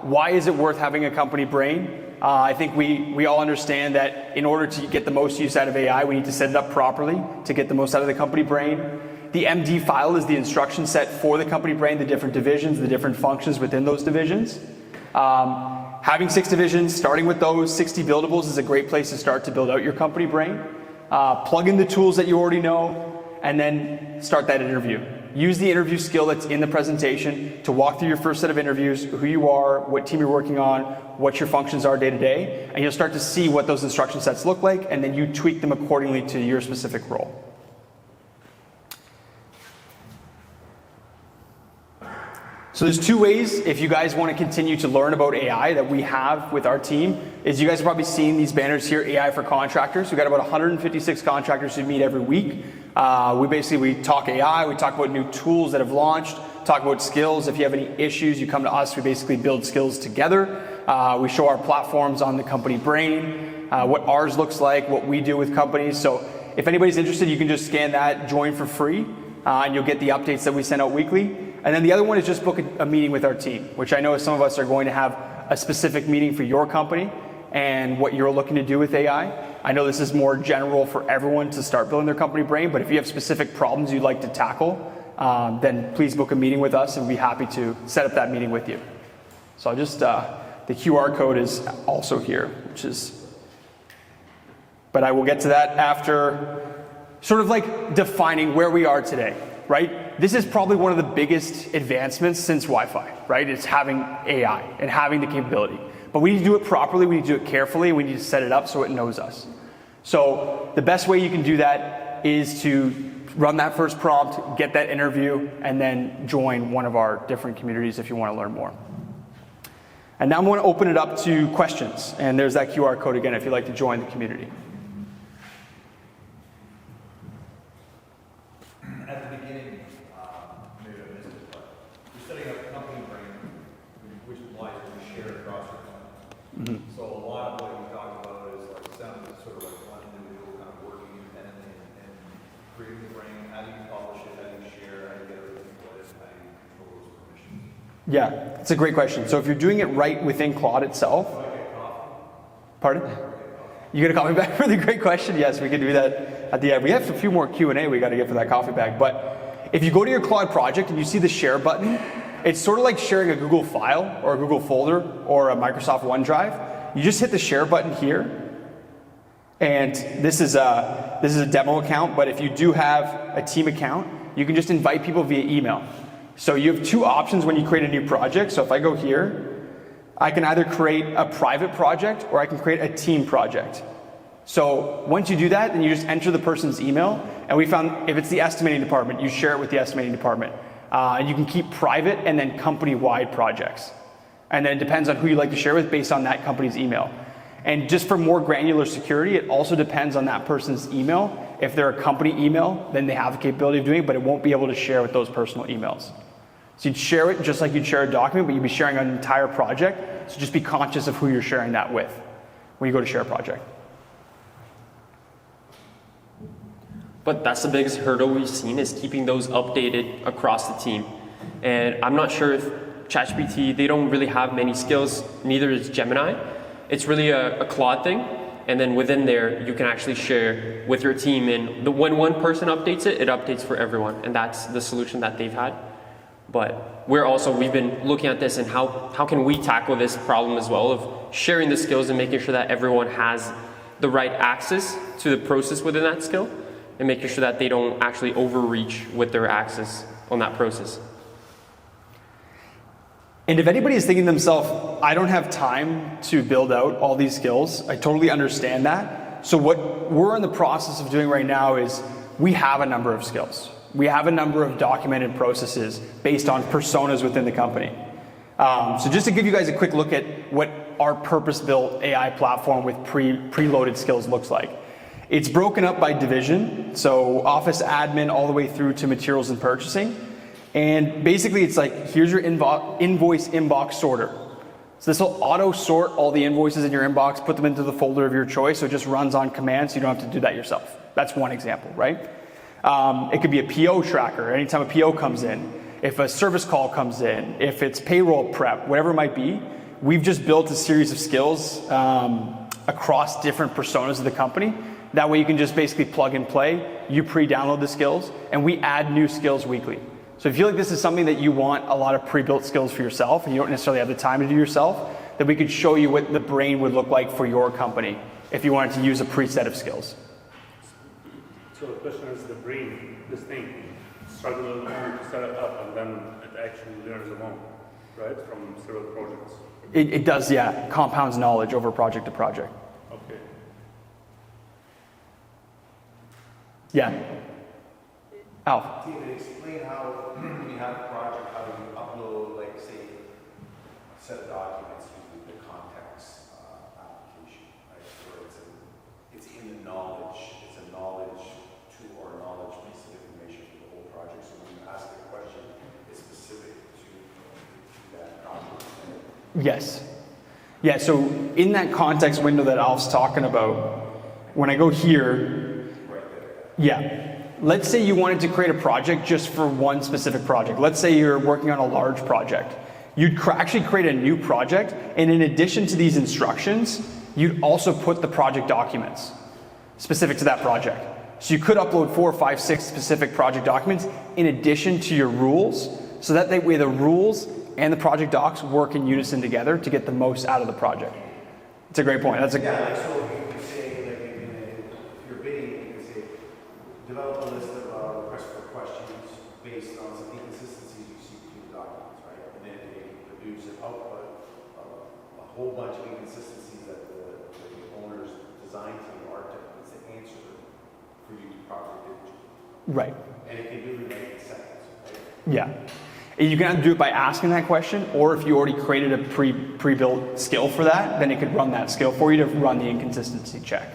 Why is it worth having a company brain? I think we all understand that in order to get the most use out of AI, we need to set it up properly to get the most out of the company brain. The MD file is the instruction set for the company brain, the different divisions, the different functions within those divisions. Having 6 divisions, starting with those 60 buildables is a great place to start to build out your company brain. Plug in the tools that you already know, and then start that interview. Use the interview skill that's in the presentation to walk through your first set of interviews, who you are, what team you're working on, what your functions are day to day, and you'll start to see what those instruction sets look like, and then you tweak them accordingly to your specific role. So there's 2 ways if you guys want to continue to learn about AI that we have with our team. Is you guys have probably seen these banners here, AI for Contractors. We've got about 156 contractors who meet every week. We talk AI, we talk about new tools that have launched, talk about skills. If you have any issues, you come to us. We basically build skills together. We show our platforms on the company brain, what ours looks like, what we do with companies. So if anybody's interested, you can just scan that, join for free, and you'll get the updates that we send out weekly. And then the other one is just book a meeting with our team, which I know some of us are going to have a specific meeting for your company and what you're looking to do with AI. I know this is more general for everyone to start building their company brain, but if you have specific problems you'd like to tackle, then please book a meeting with us and we'll be happy to set up that meeting with you. So I'll just, the QR code is also here, but I will get to that after sort of like defining where we are today, right? This is probably one of the biggest advancements since Wi-Fi, right? It's having AI and having the capability. But we need to do it properly, we need to do it carefully, we need to set it up so it knows us. So the best way you can do that is to run that first prompt, get that interview, and then join one of our different communities if you want to learn more. And now I'm going to open it up to questions. And there's that QR code again if you'd like to join the community. At the beginning, maybe I missed it, but you're setting up a company brain, which applies to share across your company. So a lot of what you talk about is like sounds sort of like one individual kind of working independently and creating the brain. How do you publish it? How do you share? How do you get everything put in? How do you control those permissions? Yeah, it's a great question. So if you're doing it right within Claude itself. Do I get coffee? Pardon? You get a coffee bag for the great question? Yes, we can do that at the end. We have a few more Q&A we got to get for that coffee bag. But if you go to your Claude project and you see the share button, it's sort of like sharing a Google file or a Google folder or a Microsoft OneDrive. You just hit the share button here. And this is a demo account, but if you do have a team account, you can just invite people via email. So you have 2 options when you create a new project. So if I go here, I can either create a private project or I can create a team project. So once you do that, then you just enter the person's email. And we found if it's the estimating department, you share it with the estimating department. And you can keep private and then company-wide projects. And then it depends on who you like to share with based on that company's email. And just for more granular security, it also depends on that person's email. If they're a company email, then they have the capability of doing it, but it won't be able to share with those personal emails. So you'd share it just like you'd share a document, but you'd be sharing an entire project. So just be conscious of who you're sharing that with when you go to share a project. But that's the biggest hurdle we've seen, is keeping those updated across the team. And I'm not sure if ChatGPT, they don't really have many skills, neither is Gemini. It's really a Claude thing. And then within there, you can actually share with your team. And when one person updates it, it updates for everyone. And that's the solution that they've had. But we've been looking at this and how can we tackle this problem as well of sharing the skills and making sure that everyone has the right access to the process within that skill, and making sure that they don't actually overreach with their access on that process. And if anybody is thinking to themselves, I don't have time to build out all these skills, I totally understand that. So what we're in the process of doing right now is we have a number of skills. We have a number of documented processes based on personas within the company. So just to give you guys a quick look at what our purpose-built AI platform with preloaded skills looks like. It's broken up by division, so office admin all the way through to materials and purchasing. And basically it's like, here's your invoice inbox sorter. So this will auto sort all the invoices in your inbox, put them into the folder of your choice, so it just runs on command, so you don't have to do that yourself. That's one example, right? It could be a PO tracker, anytime a PO comes in, if a service call comes in, if it's payroll prep, whatever it might be. We've just built a series of skills across different personas of the company. That way you can just basically plug and play, you pre-download the skills, and we add new skills weekly. So if you feel like this is something that you want a lot of pre-built skills for yourself, and you don't necessarily have the time to do yourself, then we could show you what the brain would look like for your company if you wanted to use a preset of skills. So the question is, the brain, this thing, struggles alone to set it up, and then it actually learns alone, right, from several projects? It does, yeah. Compounds knowledge over project to project. Okay. Yeah. Al. David, explain how, when you have a project, how you upload, like, say, a set of documents using the context application, right? Where it's in the knowledge, it's a knowledge to or knowledge piece of information for the whole project. So when you ask a question, it's specific to that project. Yes. Yeah, so in that context window that Alf's talking about, when I go here, yeah. Let's say you wanted to create a project just for one specific project. Let's say you're working on a large project. You'd actually create a new project, and in addition to these instructions, you'd also put the project documents specific to that project. So you could upload 4, 5, 6 specific project documents in addition to your rules, so that way the rules and the project docs work in unison together to get the most out of the project. It's a great point. That's a Yeah, like, so if you say, like, if you're bidding, you can say, develop a list of requests for questions based on some inconsistencies you see between the documents, right? And then they produce an output of a whole bunch of inconsistencies that the owner's design team or architect needs to answer for you to properly do. right. And it can do it in 8 seconds, right? Yeah. You can either do it by asking that question, or if you already created a pre-built skill for that, then it could run that skill for you to run the inconsistency check.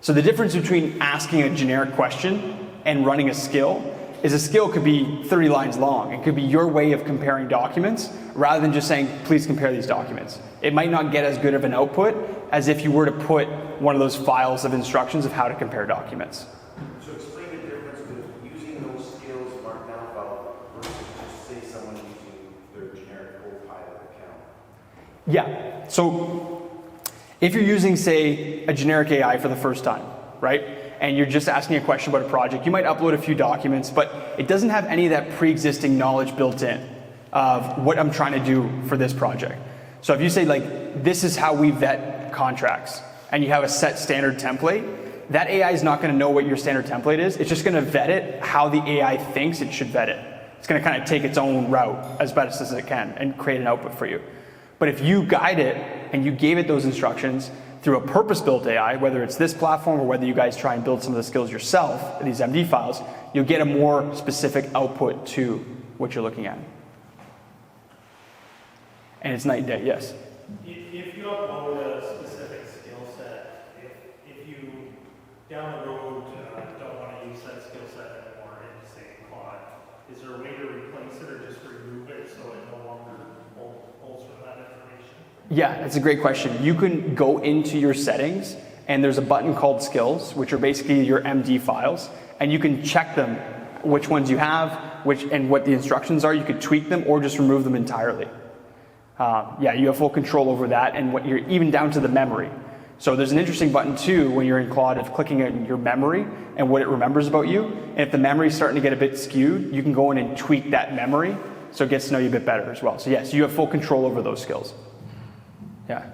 So the difference between asking a generic question and running a skill is a skill could be 30 lines long. It could be your way of comparing documents rather than just saying, please compare these documents. It might not get as good of an output as if you were to put one of those files of instructions of how to compare documents. So explain the difference with using those skills markdown file versus just say someone using their generic Copilot account. Yeah, so if you're using, say, a generic AI for the first time, right? And you're just asking a question about a project, you might upload a few documents, but it doesn't have any of that pre-existing knowledge built in of what I'm trying to do for this project. So if you say, like, this is how we vet contracts, and you have a set standard template, that AI is not going to know what your standard template is. It's just going to vet it how the AI thinks it should vet it. It's going to kind of take its own route as best as it can and create an output for you. But if you guide it and you gave it those instructions through a purpose-built AI, whether it's this platform or whether you guys try and build some of the skills yourself, these MD files, you'll get a more specific output to what you're looking at. And it's night and day, yes. If you upload a specific skill set, if you down the road don't want to use that skill set anymore in, say, Claude, is there a way to replace it or just remove Yeah, that's a great question. You can go into your settings and there's a button called skills, which are basically your MD files, and you can check them, which ones you have, and what the instructions are. You could tweak them or just remove them entirely. Yeah, you have full control over that, and what you're even down to the memory. So there's an interesting button too when you're in Claude of clicking on your memory and what it remembers about you. And if the memory is starting to get a bit skewed, you can go in and tweak that memory so it gets to know you a bit better as well. So yes, you have full control over those skills. Yeah.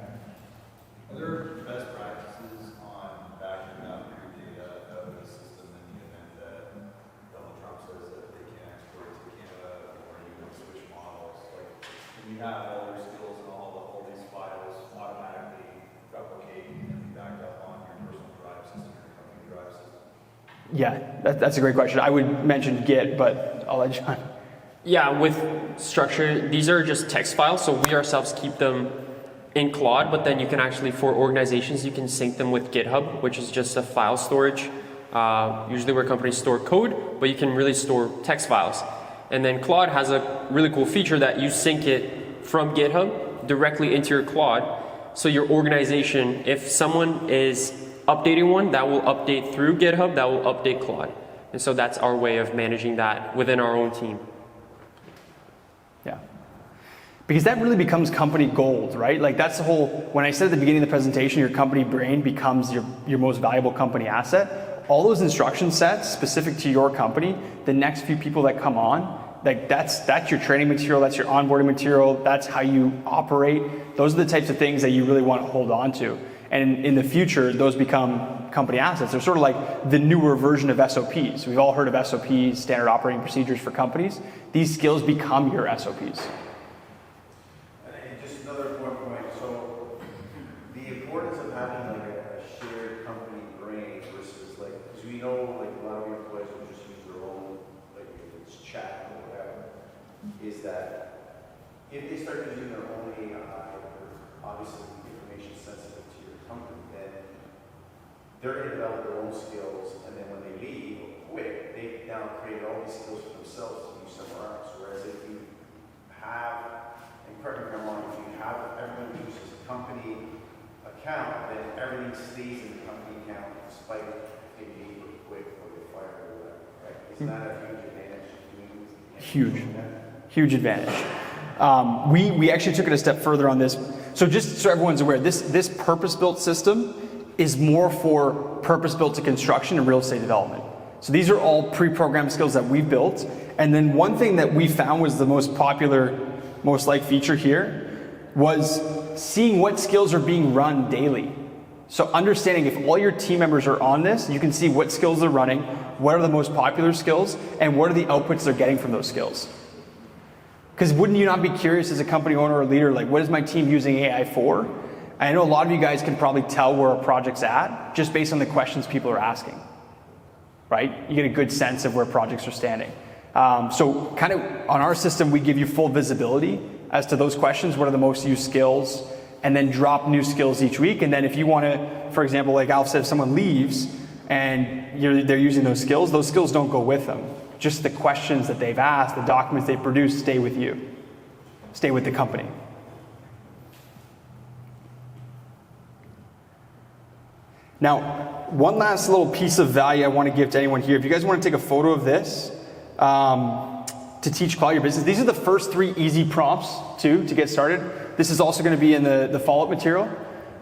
Are there best practices on backing up your data out of the system in the event that Donald Trump says that they can't export it to Canada or you can switch models? Like, can you have all your skills and all these files automatically replicate and be backed up on your personal drive system or your company drive system? Yeah, that's a great question. I would mention Git, but I'll let John. Yeah, with structure, these are just text files, so we ourselves keep them in Claude, but then you can actually, for organizations, you can sync them with GitHub, which is just a file storage, usually where companies store code, but you can really store text files. And then Claude has a really cool feature that you sync it from GitHub directly into your Claude. So your organization, if someone is updating one, that will update through GitHub, that will update Claude. And so that's our way of managing that within our own team. Yeah. Because that really becomes company gold, right? Like that's the whole, when I said at the beginning of the presentation, your company brain becomes your most valuable company asset. All those instruction sets specific to your company, the next few people that come on, like that's your training material, that's your onboarding material, that's how you operate. Those are the types of things that you really want to hold on to. And in the future, those become company assets. They're sort of like the newer version of SOPs. We've all heard of SOPs, standard operating procedures for companies. These skills become your SOPs. And just another point, so the importance of having like a shared company brain versus like, because we know like a lot of your employees will just use their own, like if it's chat or whatever, is that if they start using their own AI, obviously information sensitive to your company, then they're going to develop their own skills, and then when they leave or quit, they've now created all these skills for themselves to use somewhere else. Whereas if you have, and correct me if I'm wrong, if you have everyone uses a company account, then everything stays in the company account despite if they leave or quit or they fire or whatever, right? Isn't that a huge advantage? Huge advantage. We actually took it a step further on this. So just so everyone's aware, this purpose-built system is more for purpose-built to construction and real estate development. So these are all pre-programmed skills that we've built. And then one thing that we found was the most popular, most liked feature here was seeing what skills are being run daily. So understanding if all your team members are on this, you can see what skills they're running, what are the most popular skills, and what are the outputs they're getting from those skills. Because wouldn't you not be curious as a company owner or leader, like what is my team using AI for? I know a lot of you guys can probably tell where a project's at just based on the questions people are asking, right? You get a good sense of where projects are standing. So kind of on our system, we give you full visibility as to those questions, what are the most used skills, and then drop new skills each week. And then if you want to, for example, like Alf said, if someone leaves and they're using those skills don't go with them. Just the questions that they've asked, the documents they produce stay with you, stay with the company. Now, one last little piece of value I want to give to anyone here. If you guys want to take a photo of this to teach Claude your business, these are the first 3 easy prompts to get started. This is also going to be in the follow-up material.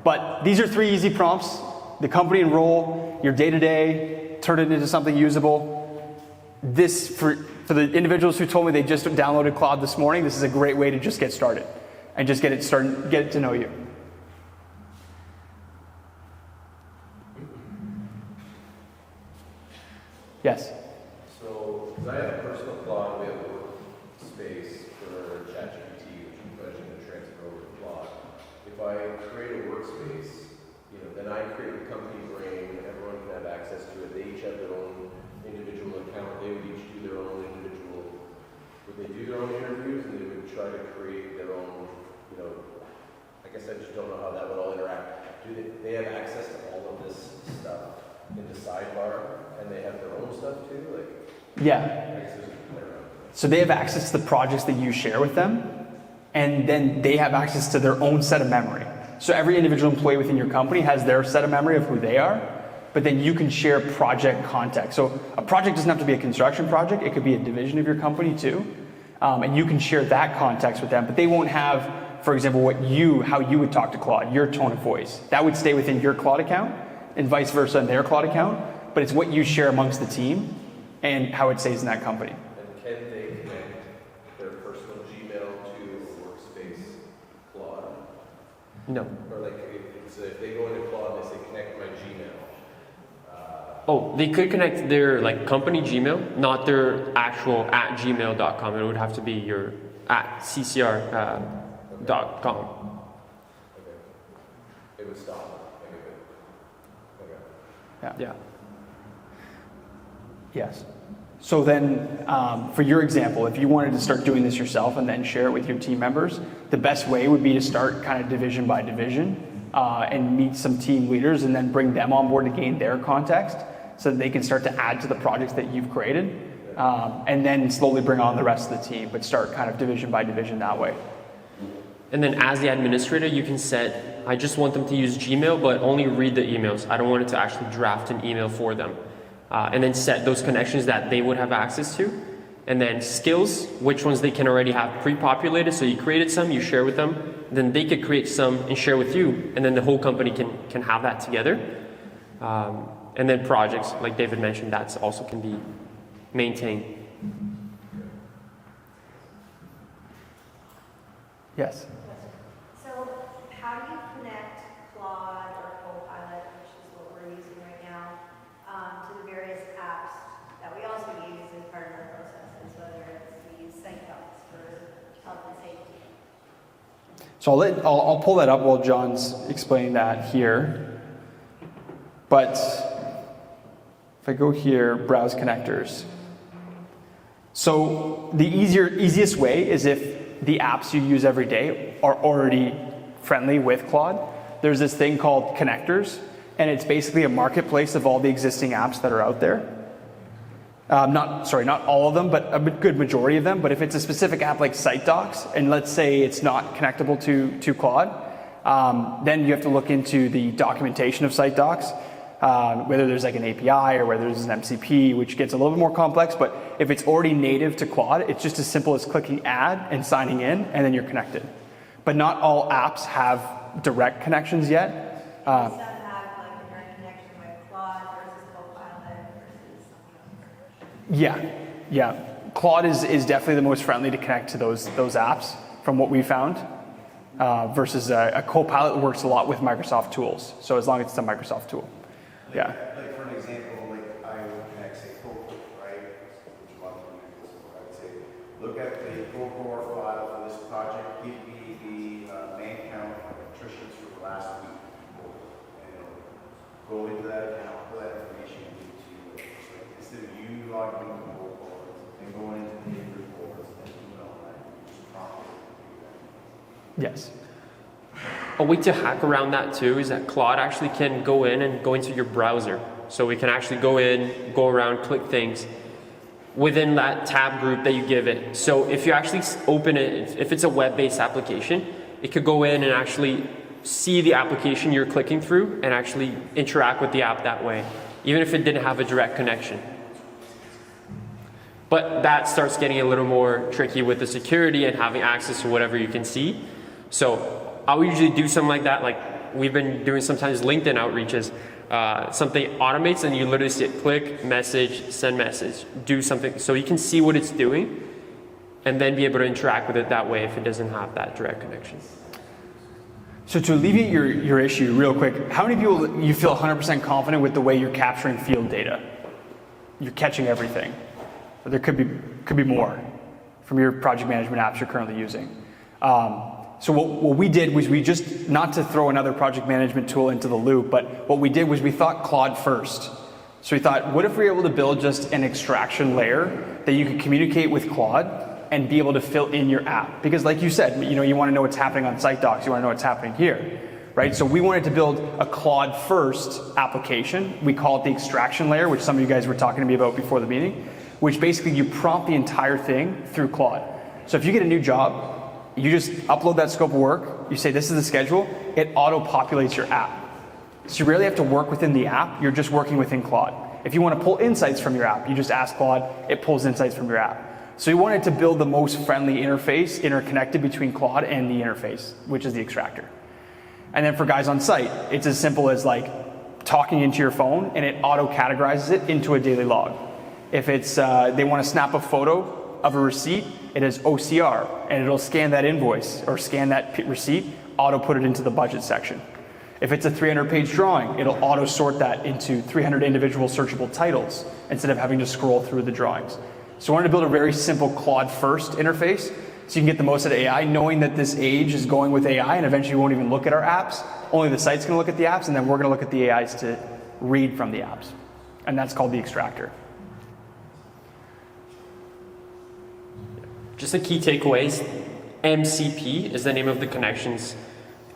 But these are 3 easy prompts. The company and role, your day-to-day, turn it into something usable. This, for the individuals who told me they just downloaded Claude this morning, this is a great way to just get started and just get it to know you. Yes? So, because I have a personal Claude, we have a workspace for ChatGPT, which I'm pledging to transfer over to Claude. If I create a workspace, then I create the company brain, everyone can have access to it. They each have their own individual account. They would each do their own individual, would they do their own interviews, and they would try to create their own, I guess I just don't know how that would all interact. Do they have access to all of this stuff in the sidebar, and they have their own stuff too? Yeah. So they have access to the projects that you share with them, and then they have access to their own set of memory. So every individual employee within your company has their set of memory of who they are, but then you can share project context. So a project doesn't have to be a construction project, it could be a division of your company too. And you can share that context with them, but they won't have, for example, how you would talk to Claude, your tone of voice. That would stay within your Claude account and vice versa in their Claude account, but it's what you share amongst the team and how it stays in that company. And can they connect their personal Gmail to a workspace Claude? No. Or like if they go into Claude and they say connect my Gmail. Oh, they could connect their like company Gmail, not their actual @gmail.com. It would have to be your @ccr.com. Okay. It would stop. Okay. Yeah. Yes. So then, for your example, if you wanted to start doing this yourself and then share it with your team members, the best way would be to start kind of division by division and meet some team leaders and then bring them on board to gain their context so that they can start to add to the projects that you've created and then slowly bring on the rest of the team, but start kind of division by division that way. And then as the administrator, you can set, I just want them to use Gmail, but only read the emails. I don't want it to actually draft an email for them. And then set those connections that they would have access to. And then skills, which ones they can already have pre-populated. So you created some, you share with them, then they could create some and share with you. And then the whole company can have that together. And then projects, like David mentioned, that's also can be maintained. Yes. So how do you connect Claude or Copilot, which is what we're using right now, to the various apps that we also use as part of our processes, whether it's we use Scelta for health and safety? So I'll pull that up while John's explaining that here. But if I go here, browse connectors. So the easiest way is if the apps you use every day are already friendly with Claude. There's this thing called Connectors, and it's basically a marketplace of all the existing apps that are out there. Not all of them, but a good majority of them. But if it's a specific app like SiteDocs, and let's say it's not connectable to Claude, then you have to look into the documentation of SiteDocs, whether there's like an API or whether there's an MCP, which gets a little bit more complex. But if it's already native to Claude, it's just as simple as clicking add and signing in, and then you're connected. But not all apps have direct connections yet. Some have like a direct connection with Claude versus Copilot versus something else. Yeah. Claude is definitely the most friendly to connect to those apps from what we found, versus a Copilot works a lot with Microsoft tools. So as long as it's a Microsoft tool. Yeah. Like for an example, like I would connect, say, Procore, right? Which one I would say, look at the Procore file for this project, give me the man count of electricians for the last week. And go into that account, pull that information into it. Like, instead of you logging into Procore and going into the reports and doing all that, you just prompt it to do that. Yes. A way to hack around that too is that Claude actually can go in and go into your browser. So we can actually go in, go around, click things within that tab group that you give it. So if you actually open it, if it's a web-based application, it could go in and actually see the application you're clicking through and actually interact with the app that way, even if it didn't have a direct connection. But that starts getting a little more tricky with the security and having access to whatever you can see. So I would usually do something like that, like we've been doing sometimes LinkedIn outreaches. Something automates and you literally see it, click, message, send message, do something. So you can see what it's doing and then be able to interact with it that way if it doesn't have that direct connection. So to alleviate your issue real quick, how many people you feel 100% confident with the way you're capturing field data? You're catching everything. But there could be more from your project management apps you're currently using. So what we did was we just, not to throw another project management tool into the loop, but what we did was we thought Claude-first. So we thought, what if we were able to build just an extraction layer that you could communicate with Claude and be able to fill in your app? Because like you said, you want to know what's happening on SiteDocs, you want to know what's happening here, right? So we wanted to build a Claude-first application. We call it the extraction layer, which some of you guys were talking to me about before the meeting, which basically you prompt the entire thing through Claude. So if you get a new job, You just upload that scope of work, you say this is the schedule, it auto-populates your app. So you rarely have to work within the app, you're just working within Claude. If you want to pull insights from your app, you just ask Claude, it pulls insights from your app. So we wanted to build the most friendly interface interconnected between Claude and the interface, which is the extractor. And then for guys on site, it's as simple as like talking into your phone and it auto-categorizes it into a daily log. If it's they want to snap a photo of a receipt, it is OCR, and it'll scan that invoice or scan that receipt, auto put it into the budget section. If it's a 300-page drawing, it'll auto sort that into 300 individual searchable titles instead of having to scroll through the drawings. So I wanted to build a very simple Claude-first interface so you can get the most out of AI, knowing that this age is going with AI and eventually we won't even look at our apps. Only the site's going to look at the apps, and then we're going to look at the AIs to read from the apps. And that's called the extractor. Just the key takeaways, MCP is the name of the connections.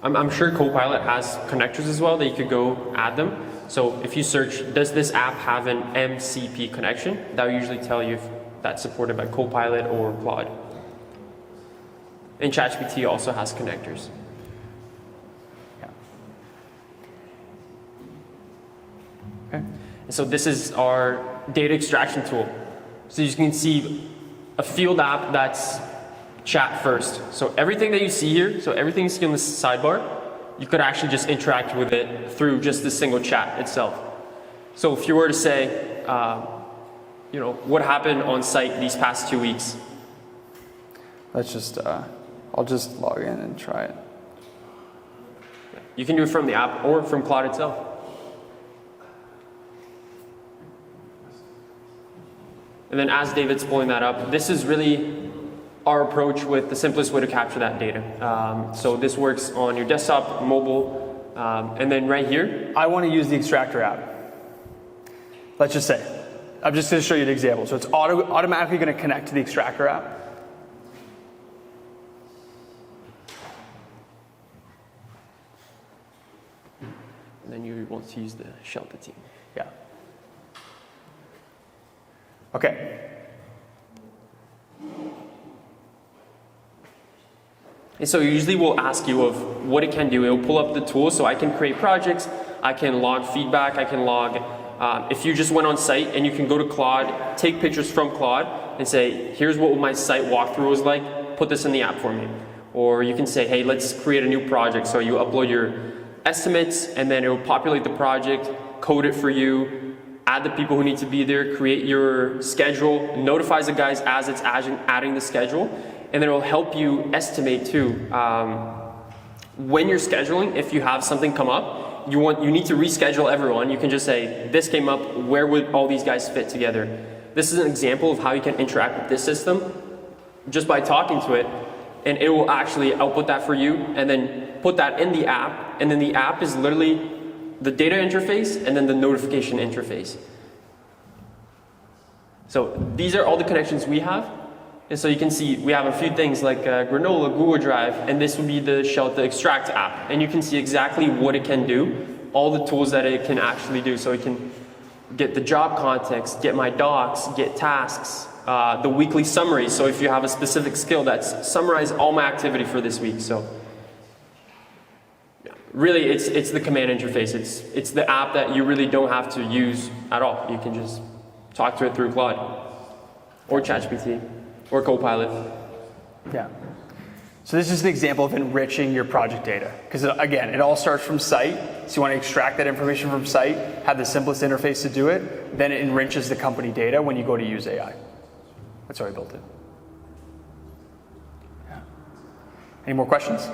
I'm sure Copilot has connectors as well that you could go add them. So if you search, does this app have an MCP connection? That will usually tell you if that's supported by Copilot or Claude. And ChatGPT also has connectors. Yeah. Okay. And so this is our data extraction tool. So you can see a field app that's chat first. So everything that you see here, so everything you see on the sidebar, you could actually just interact with it through just this single chat itself. So if you were to say, you know, what happened on site these past 2 weeks? Let's just, I'll just log in and try it. You can do it from the app or from Claude itself. And then as David's pulling that up, this is really our approach with the simplest way to capture that data. So this works on your desktop, mobile, and then right here. I want to use the extractor app. Let's just say, I'm just going to show you an example. So it's automatically going to connect to the extractor app. And then you want to use the Scelta team. Yeah. Okay. And so usually we'll ask you of what it can do. It will pull up the tool so I can create projects, I can log feedback, I can log, if you just went on site and you can go to Claude, take pictures from Claude and say, here's what my site walkthrough was like, put this in the app for me. Or you can say, hey, let's create a new project. So you upload your estimates and then it will populate the project, code it for you, add the people who need to be there, create your schedule, notifies the guys as it's adding the schedule. And then it will help you estimate too. When you're scheduling, if you have something come up, you need to reschedule everyone. You can just say, this came up, where would all these guys fit together? This is an example of how you can interact with this system just by talking to it, and it will actually output that for you and then put that in the app, and then the app is literally the data interface and then the notification interface. So these are all the connections we have. And so you can see we have a few things like Granola, Google Drive, and this would be the Scelta Extract app. And you can see exactly what it can do, all the tools that it can actually do. So it can get the job context, get my docs, get tasks, the weekly summary. So if you have a specific skill, that's summarize all my activity for this week. So yeah, really it's the command interface. It's the app that you really don't have to use at all. You can just talk to it through Claude or ChatGPT. Or Copilot. Yeah. So this is an example of enriching your project data. Because again, it all starts from site. So you want to extract that information from site, have the simplest interface to do it, then it enriches the company data when you go to use AI. That's how I built it. Yeah. Any more questions?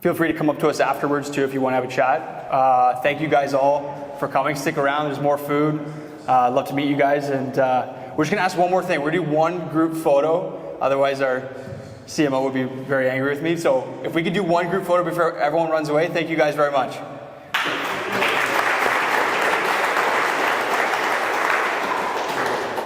Feel free to come up to us afterwards too if you want to have a chat. Thank you guys all for coming. Stick around, there's more food. I'd love to meet you guys, and we're just going to ask one more thing. We're going to do one group photo, otherwise our CMO would be very angry with me. So if we could do one group photo before everyone runs away, thank you guys very much.